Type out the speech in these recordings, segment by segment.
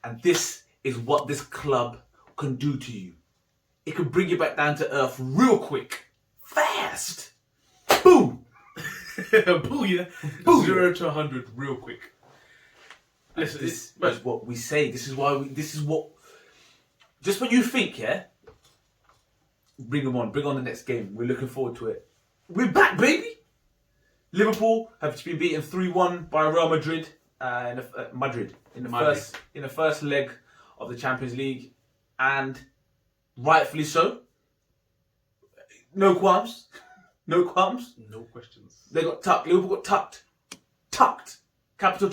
And this is what this club can do to you. It can bring you back down to earth real quick. Fast. Boom. Booyah. Booyah. 0 to 100 real quick. Listen, this is what we say. This is why this is what... Just when you think, yeah? Bring them on. Bring on the next game. We're looking forward to it. We're back, baby. Liverpool have been beaten 3-1 by Real Madrid. In the first leg of the Champions League, and rightfully so. No qualms. No qualms. No questions. They got tucked. Liverpool got tucked. Tucked. Capital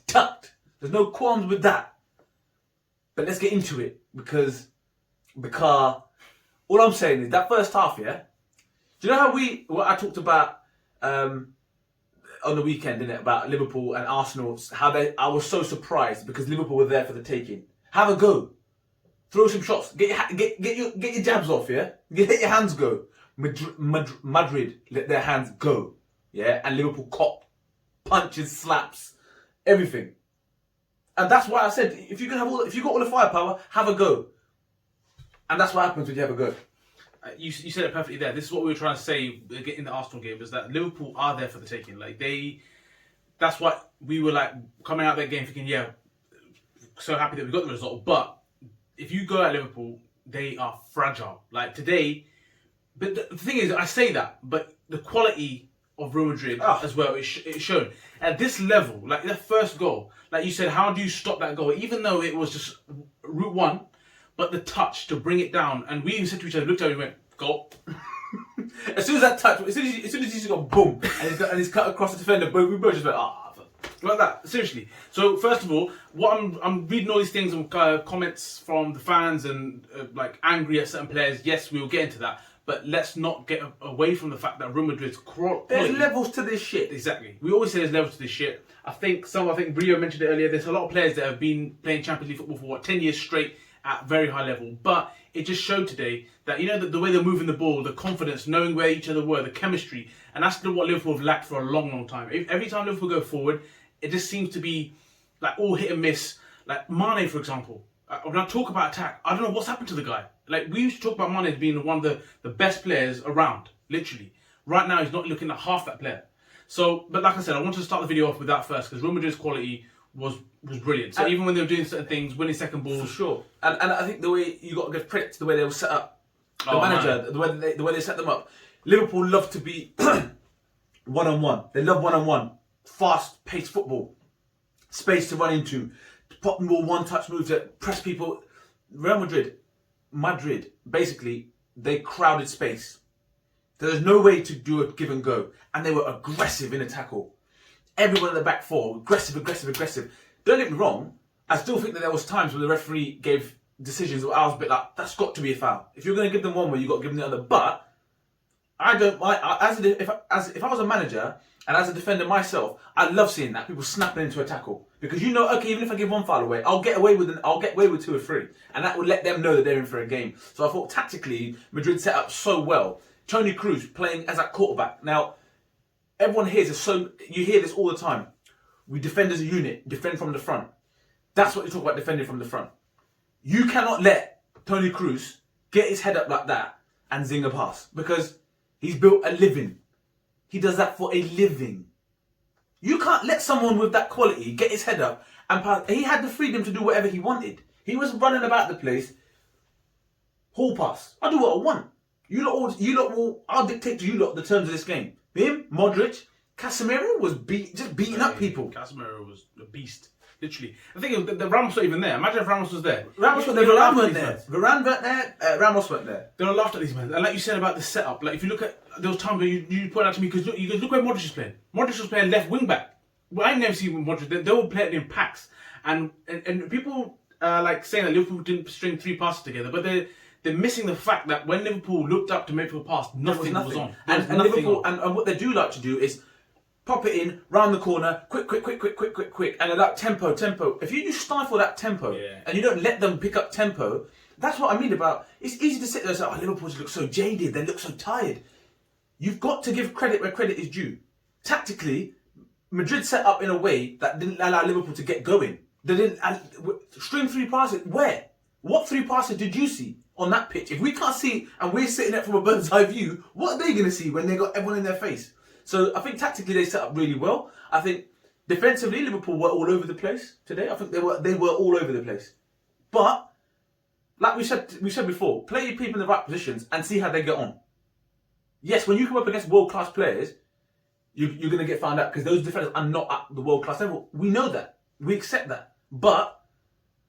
tucked. There's no qualms with that. But let's get into it because all I'm saying is that first half, yeah. Do you know how what I talked about on the weekend, innit, about Liverpool and Arsenal? I was so surprised because Liverpool were there for the taking. Have a go. Throw some shots. Get your jabs off, yeah. Let your hands go. Madrid let their hands go, yeah, and Liverpool cop punches, slaps, everything. And that's why I said if you got all the firepower, have a go. And that's what happens when you have a go. You said it perfectly there. This is what we were trying to say in the Arsenal game, is that Liverpool are there for the taking. That's what we were like coming out of that game thinking, yeah, so happy that we got the result. But if you go at Liverpool, they are fragile. Like today, but the thing is, I say that, but the quality of Real Madrid as well is shown. At this level, like that first goal, like you said, how do you stop that goal? Even though it was just route one, but the touch to bring it down, and we even said to each other, looked at it and went, goal. As soon as that touch, as soon as he just got boom, and he's cut across the defender, we both just went, like that, seriously. So first of all, what I'm reading all these things and comments from the fans and like angry at certain players. Yes, we will get into that, but let's not get away from the fact that Real Madrid's quality. There's levels to this shit. Exactly. We always say there's levels to this shit. I think Brio mentioned it earlier. There's a lot of players that have been playing Champions League football for 10 years straight at very high level, but it just showed today that the way they're moving the ball, the confidence, knowing where each other were, the chemistry, and that's what Liverpool have lacked for a long, long time. Every time Liverpool go forward, it just seems to be like all hit and miss. Like Mane, for example. When I talk about attack, I don't know what's happened to the guy. Like we used to talk about Mane as being one of the best players around, literally. Right now, he's not looking like half that player. So, but like I said, I wanted to start the video off with that first because Real Madrid's quality was brilliant. So even when they were doing certain things, winning second balls, for sure. And I think the way you got to give credit to the way they were set up, the manager, the way they set them up. Liverpool love to be one-on-one. They love one-on-one, fast-paced football, space to run into, pop more one-touch moves that press people. Real Madrid, basically, they crowded space. There's no way to do a give and go, and they were aggressive in a tackle. Everyone in the back four, aggressive. Don't get me wrong, I still think that there was times where the referee gave decisions where I was a bit like, that's got to be a foul. If you're going to give them one way, you've got to give them the other. But I don't mind. If I was a manager and as a defender myself, I love seeing that people snapping into a tackle because okay, even if I give one foul away, I'll get away with 2 or 3, and that would let them know that they're in for a game. So I thought tactically, Madrid set up so well. Toni Kroos playing as that quarterback. Now, everyone hears this, you hear this all the time. We defend as a unit, defend from the front. That's what you talk about, defending from the front. You cannot let Toni Kroos get his head up like that and zing a pass because he's built a living. He does that for a living. You can't let someone with that quality get his head up and pass. He had the freedom to do whatever he wanted. He was running about the place. Hall pass. I'll do what I want. You lot will, I'll dictate to you lot the terms of this game. Him, Modric, Casemiro was just beating up people. Casemiro was a beast, literally. I think the Ramos not even there. Imagine if Ramos was there. Ramos was there. Varane weren't there. Varane weren't there. Ramos weren't there. They were laughed at these men. And like you said about the setup, like if you look at those times where you point out to me because look where Modric is playing. Modric was playing left wing back. Well, I never seen Modric. They all played in packs, and people like saying that Liverpool didn't string 3 passes together, but they're missing the fact that when Liverpool looked up to make for a pass, nothing was on. And Liverpool, and what they do like to do is pop it in, round the corner, quick. And they're like, tempo. If you just stifle that tempo, and you don't let them pick up tempo, that's what I mean about, it's easy to sit there and say, Liverpool look so jaded, they look so tired. You've got to give credit where credit is due. Tactically, Madrid set up in a way that didn't allow Liverpool to get going. They didn't. And string 3 passes. Where? What 3 passes did you see on that pitch? If we can't see and we're sitting there from a bird's eye view, what are they going to see when they got everyone in their face? So I think tactically they set up really well. I think defensively Liverpool were all over the place today. I think they were all over the place. But like we said before, play your people in the right positions and see how they get on. Yes, when you come up against world-class players, you're going to get found out because those defenders are not at the world-class level. We know that. We accept that. But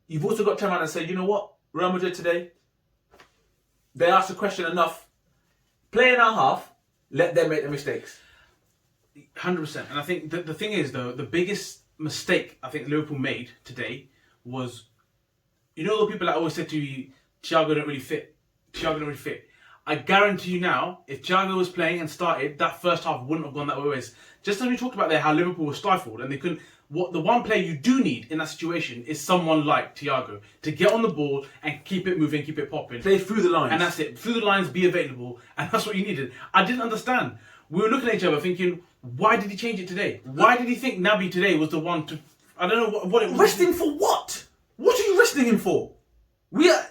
you've also got to turn around and say, you know what? Real Madrid today, they asked the question enough. Play in our half, let them make the mistakes. 100%. And I think the thing is, though, the biggest mistake I think Liverpool made today was, you know, the people that always said to you, Thiago don't really fit. I guarantee you now, if Thiago was playing and started, that first half wouldn't have gone that way. Just as we talked about there, how Liverpool was stifled and they couldn't. What the one player you do need in that situation is someone like Thiago to get on the ball and keep it moving, keep it popping. Play through the lines. And that's it. Through the lines, be available. And that's what you needed. I didn't understand. We were looking at each other thinking, why did he change it today? Why did he think Naby today was the one to... I don't know what it was. Resting for what? What are you resting him for?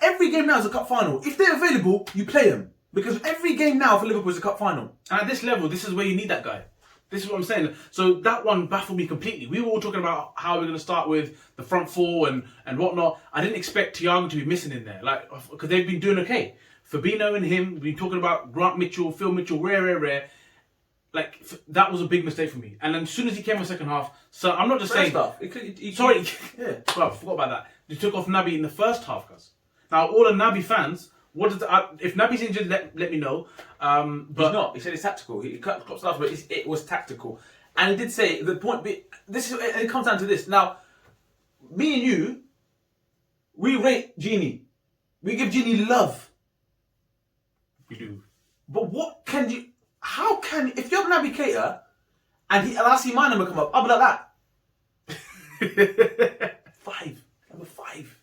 Every game now is a cup final. If they're available, you play them. Because every game now for Liverpool is a cup final. And at this level, this is where you need that guy. This is what I'm saying. So that one baffled me completely. We were all talking about how we're going to start with the front four and whatnot. I didn't expect Thiago to be missing in there, like, because they've been doing okay. Fabinho and him, we've been talking about Grant Mitchell, Phil Mitchell, rare. Like, that was a big mistake for me. And then as soon as he came in the second half, so I'm not just saying... Sorry, yeah. Well, I forgot about that. They took off Naby in the first half, guys. Now, all the Naby fans... if Naby's injured, let me know. But he's not. He said it's tactical. He cut stuff, but it was tactical. And he did say the point. It comes down to this. Now, me and you, we rate Gini. We give Gini love. We do. But what can you? How can if you're Naby Keita and I see my number come up, I'll be like that. 5, number 5.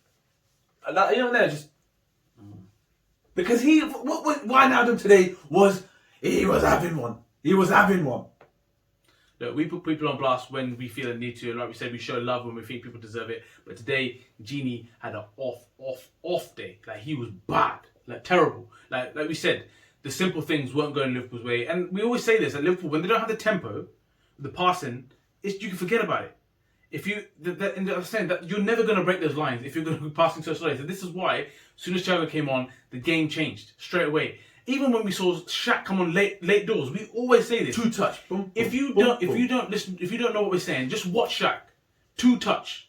Like, you know, there just. Because what Wijnaldum today was, he was having one. Look, we put people on blast when we feel a need to. Like we said, we show love when we think people deserve it. But today, Gini had an off day. Like, he was bad. Like, terrible. Like we said, the simple things weren't going Liverpool's way. And we always say this, at Liverpool, when they don't have the tempo, the passing, you can forget about it. If you, and I'm saying that you're never going to break those lines if you're going to be passing so slowly. So this is why, as soon as Thiago came on, the game changed straight away. Even when we saw Shaq come on late doors, we always say this. 2 touch. Boom, if you boom, don't listen, if you don't know what we're saying, just watch Shaq. 2 touch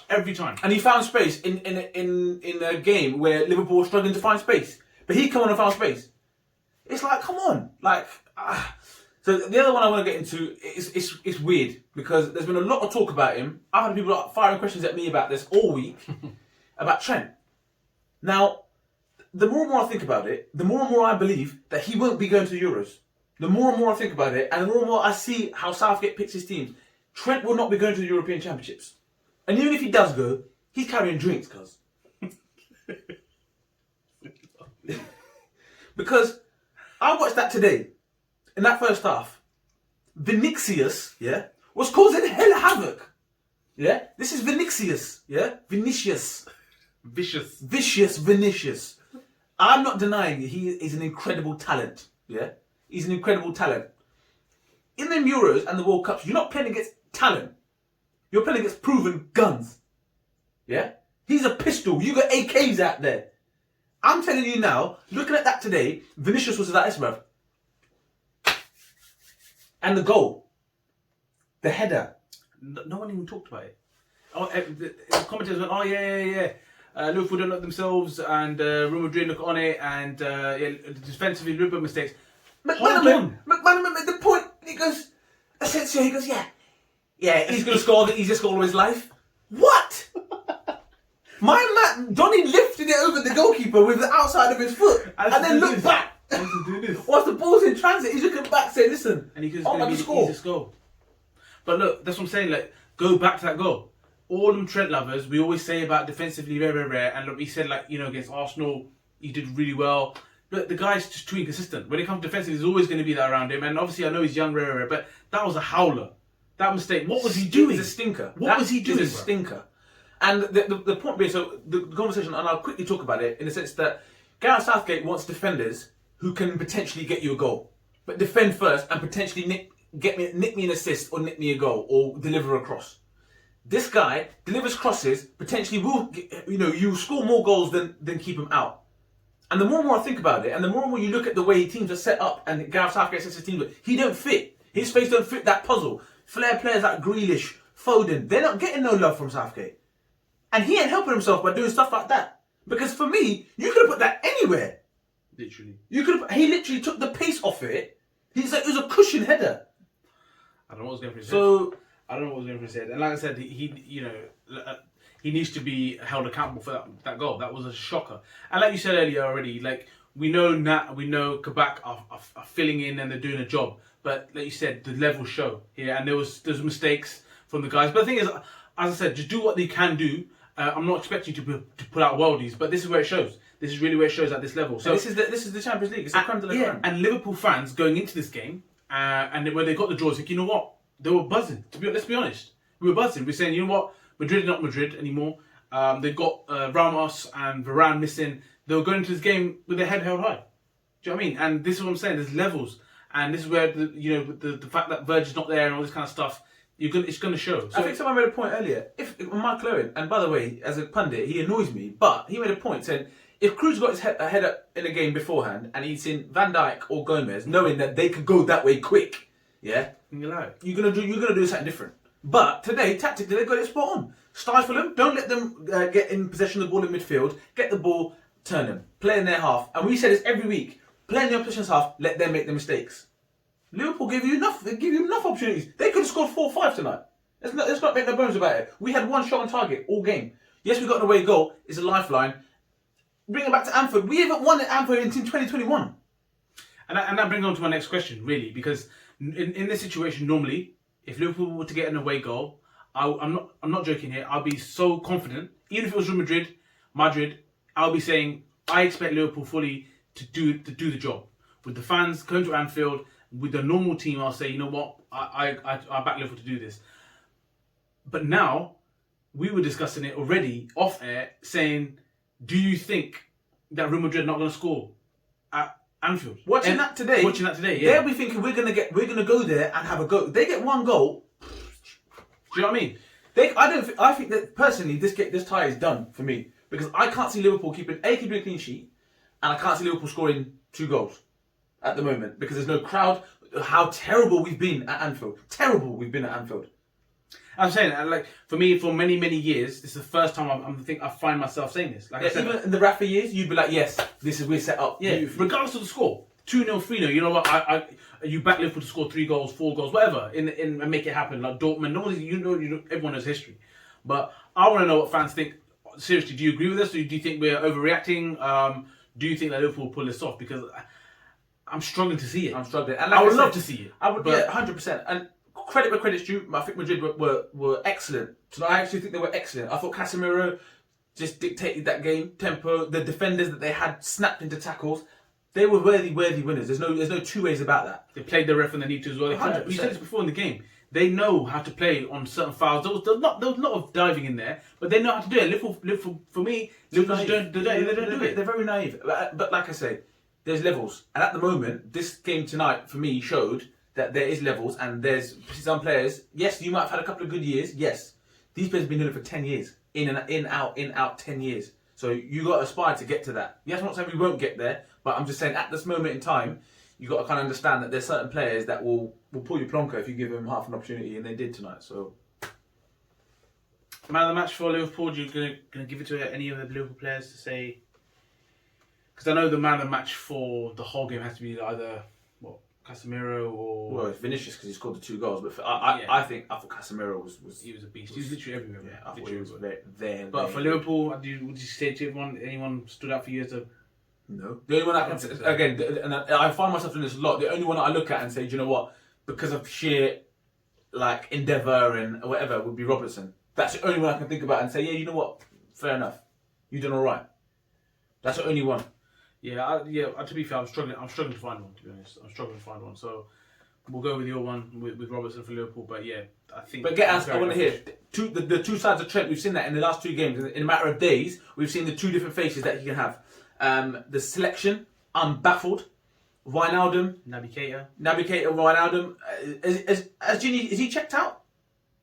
every time. And he found space in a game where Liverpool was struggling to find space, but he come on and found space. It's like, come on, like. So the other one I want to get into is weird because there's been a lot of talk about him. I've had people firing questions at me about this all week about Trent. Now, the more and more I think about it, the more and more I believe that he won't be going to the Euros. The more and more I think about it, and the more and more I see how Southgate picks his teams, Trent will not be going to the European Championships. And even if he does go, he's carrying drinks, cuz. Because I watched that today. In that first half, Vinicius, was causing hella havoc. Yeah? This is Vinicius, Vinicius. Vicious Vinicius. I'm not denying he is an incredible talent, He's an incredible talent. In the Euros and the World Cups, you're not playing against talent. You're playing against proven guns. Yeah? He's a pistol. You got AKs out there. I'm telling you now, looking at that today, Vinicius was like this, bruv. And the goal. The header. No one even talked about it. The commentators went, oh, yeah. Liverpool don't look themselves, and Real Madrid look on it, and defensively, Liverpool mistakes. McManaman made the point. He goes, Asensio, he goes, yeah, he's going to score the easiest goal of his life. What? My man, Donny lifted it over the goalkeeper with the outside of his foot, and then looked back. Whilst the ball's in transit, he's looking back saying, listen, and he goes, going to be the easiest goal. But look, that's what I'm saying, like, go back to that goal. All them Trent lovers, we always say about defensively rare, and look, we said, like, against Arsenal, he did really well. But the guy's just too inconsistent. When it comes to defensive, there's always going to be that around him. And obviously, I know he's young, rare, but that was a howler. That mistake, what was he doing? It was a stinker. What was he doing, It was a stinker. And the point being, so the conversation, and I'll quickly talk about it in the sense that Gareth Southgate wants defenders who can potentially get you a goal, but defend first and potentially nick me an assist or nick me a goal or deliver a cross. This guy delivers crosses, potentially will, you score more goals than keep him out. And the more and more I think about it, and the more and more you look at the way teams are set up, and Gareth Southgate sets his team up, he don't fit. His face don't fit that puzzle. Flair players like Grealish, Foden, they're not getting no love from Southgate. And he ain't helping himself by doing stuff like that. Because for me, you could have put that anywhere. Literally. He literally took the pace off it. It was a cushion header. I don't know what was going through his head. So I don't know what was going through his head. And like I said, he needs to be held accountable for that goal. That was a shocker. And like you said earlier already, like we know Kabak are filling in and they're doing a job. But like you said, the levels show here, and there's mistakes from the guys. But the thing is, as I said, just do what they can do. I'm not expecting you to put out worldies, but this is where it shows. This is really where it shows at this level. So this is the Champions League. It's the creme de la creme. And Liverpool fans going into this game, and when they got the draws, like, you know what? They were buzzing. Let's be honest, we were buzzing. We're saying, you know what? Madrid are not Madrid anymore. They've got Ramos and Varane missing. They were going into this game with their head held high. Do you know what I mean? And this is what I'm saying. There's levels, and this is where the fact that Virgil's not there and all this kind of stuff. It's going to show. So I think someone made a point earlier. If Mark Lowen, and by the way, as a pundit, he annoys me, but he made a point saying if Cruz got his head up in a game beforehand and he'd seen Van Dijk or Gomez, knowing that they could go that way quick, yeah, you're gonna do something different. But today, tactically, they got it spot on. Stifle them. Don't let them get in possession of the ball in midfield. Get the ball, turn them, play in their half. And we say this every week: play in the opposition's half. Let them make the mistakes. Liverpool give you enough. They give you enough opportunities. They could have scored 4-5 tonight. Let's not make no bones about it. We had one shot on target all game. Yes, we got an away goal. It's a lifeline. Bring it back to Anfield. We haven't won at Anfield until 2021. And that brings on to my next question, really, because in this situation, normally, if Liverpool were to get an away goal, I'm not joking here. I'll be so confident. Even if it was Real Madrid, I'll be saying I expect Liverpool fully to do the job with the fans going to Anfield. With the normal team, I'll say, you know what, I back Liverpool to do this. But now, we were discussing it already off air, saying, do you think that Real Madrid are not going to score at Anfield? Watching that today, yeah. They'll be thinking we're gonna go there and have a go. They get one goal. Do you know what I mean? I think that personally, this tie is done for me because I can't see Liverpool keeping a clean sheet, and I can't see Liverpool scoring 2 goals at the moment because there's no crowd. How terrible we've been at Anfield. Terrible we've been at Anfield. I'm saying, like, for me, for many, many years, this is the first time I find myself saying this. Like, even in the Rafa years, you'd be like, yes, we're set up. Yeah, regardless of the score, 2-0, 3-0. You know what? You back Liverpool to score 3 goals, 4 goals, whatever, and make it happen. Like Dortmund, everyone knows history. But I want to know what fans think. Seriously, do you agree with this? Or do you think we're overreacting? Do you think that Liverpool will pull this off? Because I'm struggling to see it. I'm struggling. And I would love to see it. I would, 100%. And credit where credit's due. I think Madrid were excellent. So I actually think they were excellent. I thought Casemiro just dictated that game tempo. The defenders that they had snapped into tackles. They were worthy winners. There's no 2 ways about that. They played the ref when they need to as well. 100%. You said this before in the game. They know how to play on certain fouls. There was a lot of diving in there, but they know how to do it. Liverpool for me, Liverpool don't do it. They're very naive. But like I say, there's levels. And at the moment, this game tonight, for me, showed that there is levels and there's some players. Yes, you might have had a couple of good years. Yes. These players have been doing it for 10 years. In, out, 10 years. So you got to aspire to get to that. Yes, I'm not saying we won't get there, but I'm just saying at this moment in time, you got to kind of understand that there's certain players that will pull you plonker if you give them half an opportunity, and they did tonight. So, man of the match for Liverpool, you're gonna give it to any of the Liverpool players to say? Because I know the man of the match for the whole game has to be either Casemiro or well, it's Vinicius because he scored the 2 goals. But I thought Casemiro was he was a beast. He was literally everywhere. Yeah, I thought he was there. But for Liverpool, would you say to anyone stood out for you as a? No. The only one I can again, and I find myself in this a lot. The only one I look at and say, do you know what? Because of sheer endeavour and whatever, would be Robertson. That's the only one I can think about and say, yeah, you know what? Fair enough. You done all right. That's the only one. Yeah. To be fair, I'm struggling to find one. To be honest, I'm struggling to find one. So we'll go with your one with Robertson for Liverpool. But yeah, I think. But get us. I want to hear the two sides of Trent. We've seen that in the last 2 games. In a matter of days, we've seen the 2 different faces that he can have. The selection, I'm baffled. Wijnaldum, Naby Keita, Wijnaldum. Is Gini? Is he checked out?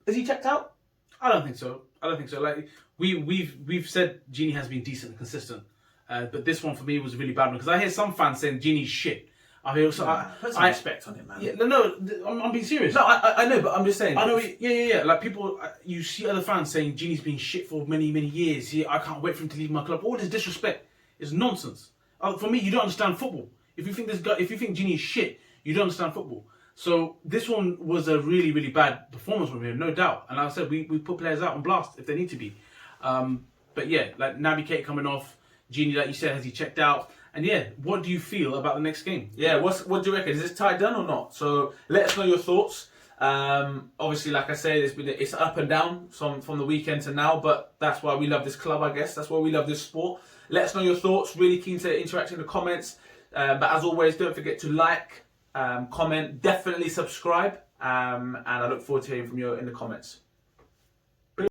Is he checked out? I don't think so. Like we've said, Gini has been decent and consistent. But this one for me was a really bad one because I hear some fans saying Gini's shit. I hear put some respect on it, man. Yeah, I'm being serious. No, I know, but I'm just saying. I know, yeah. Like people, you see other fans saying Gini's been shit for many years. I can't wait for him to leave my club. All this disrespect is nonsense. For me, you don't understand football. If you think Gini is shit, you don't understand football. So this one was a really bad performance from him, no doubt. And like I said, we put players out on blast if they need to be. But yeah, like Naby Keita coming off, Gini, like you said, has he checked out? And yeah, what do you feel about the next game? Yeah, what do you reckon? Is this tie done or not? So let us know your thoughts. Obviously, like I say, it's up and down from the weekend to now, but that's why we love this club, I guess. That's why we love this sport. Let us know your thoughts. Really keen to interact in the comments. But as always, don't forget to like, comment, definitely subscribe, and I look forward to hearing from you in the comments.